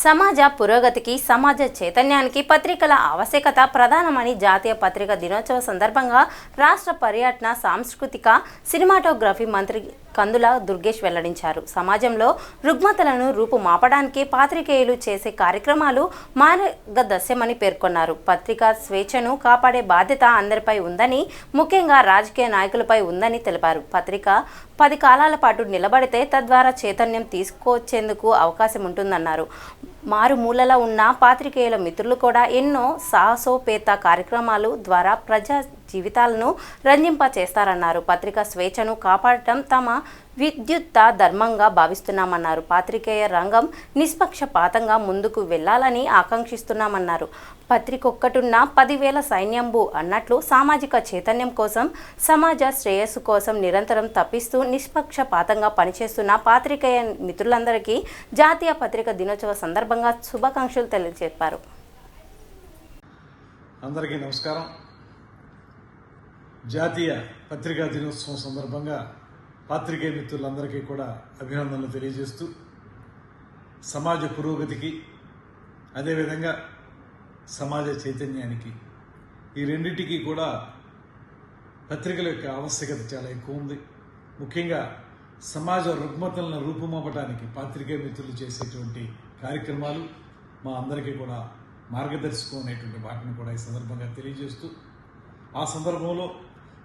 సమాజ పురోగతికి, సమాజ చైతన్యానికి పత్రికల ఆవశ్యకత ప్రధానమని జాతీయ పత్రికా దినోత్సవ సందర్భంగా రాష్ట్ర పర్యాటన, సాంస్కృతిక, సినిమాటోగ్రఫీ మంత్రి కందుల దుర్గేష్ వెల్లడించారు. సమాజంలో రుగ్మతలను రూపుమాపడానికి పాత్రికేయులు చేసే కార్యక్రమాలు మార్గదర్శకమని పేర్కొన్నారు. పత్రికా స్వేచ్ఛను కాపాడే బాధ్యత అందరిపై ఉందని, ముఖ్యంగా రాజకీయ నాయకులపై ఉందని తెలిపారు. పత్రిక 10 కాలాల పాటు నిలబడితే తద్వారా చైతన్యం తీసుకొచ్చేందుకు అవకాశం ఉంటుందన్నారు. మారుమూలలో ఉన్న పాత్రికేయుల మిత్రులు కూడా ఎన్నో సాహసోపేత కార్యక్రమాలు ద్వారా ప్రజా జీవితాలను రంజింపచేస్తారన్నారు. పత్రికా స్వేచ్ఛను కాపాడటం తమ విద్యుత్ ధర్మంగా భావిస్తున్నామన్నారు. పాత్రికేయ రంగం నిష్పక్షపాతంగా ముందుకు వెళ్లాలని ఆకాంక్షిస్తున్నామన్నారు. పత్రికొక్కటున్న 10,000 సైన్యంబు అన్నట్లు సామాజిక చైతన్యం కోసం, సమాజ శ్రేయస్సు కోసం నిరంతరం తప్పిస్తూ నిష్పక్షపాతంగా పనిచేస్తున్న పాత్రికేయ మిత్రులందరికీ జాతీయ పత్రికా దినోత్సవ సందర్భంగా శుభాకాంక్షలు తెలియజెప్పారు. అందరికీ నమస్కారం. జాతీయ పత్రికా దినోత్సవం సందర్భంగా పాత్రికేయ మిత్రులందరికీ కూడా అభినందనలు తెలియజేస్తూ, సమాజ పురోగతికి, అదేవిధంగా సమాజ చైతన్యానికి, ఈ రెండింటికి కూడా పత్రికల యొక్క ఆవశ్యకత చాలా ఎక్కువ ఉంది. ముఖ్యంగా సమాజ రుగ్మతలను రూపుమాపడానికి పాత్రికేయ మిత్రులు చేసేటువంటి కార్యక్రమాలు మా అందరికీ కూడా మార్గదర్శకం అనేటువంటి వాటిని కూడా ఈ సందర్భంగా తెలియజేస్తూ, ఆ సందర్భంలో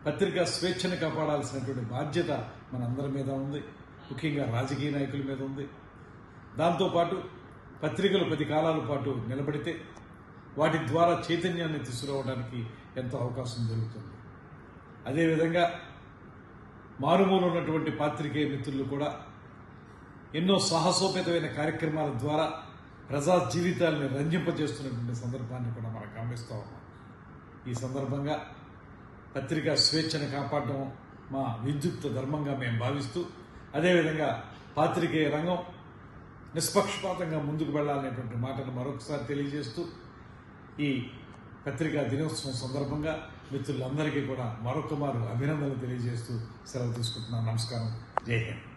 పత్రికా స్వేచ్ఛను కాపాడాల్సినటువంటి బాధ్యత మనందరి మీద ఉంది. ముఖ్యంగా రాజకీయ నాయకుల మీద ఉంది. దాంతోపాటు పత్రికలు 10 కాలాల పాటు నిలబడితే వాటి ద్వారా చైతన్యాన్ని తీసుకురావడానికి ఎంతో అవకాశం దొరుకుతుంది. అదేవిధంగా మారుమూల ఉన్నటువంటి పాత్రికేయ మిత్రులు కూడా ఎన్నో సాహసోపేతమైన కార్యక్రమాల ద్వారా ప్రజా జీవితాలను రంజింపజేస్తున్నటువంటి సందర్భాన్ని కూడా మనం గమనిస్తూ ఉన్నాం. ఈ సందర్భంగా పత్రికా స్వేచ్ఛను కాపాడడం మా విద్యుత్ ధర్మంగా మేము భావిస్తూ, అదేవిధంగా పాత్రికేయ రంగం నిష్పక్షపాతంగా ముందుకు వెళ్లాలనేటువంటి మాటను మరొకసారి తెలియజేస్తూ, ఈ పత్రికా దినోత్సవం సందర్భంగా మిత్రులందరికీ కూడా మరొక మారు అభినందనలు తెలియజేస్తూ సెలవు తీసుకుంటున్నాను. నమస్కారం. జై హింద్.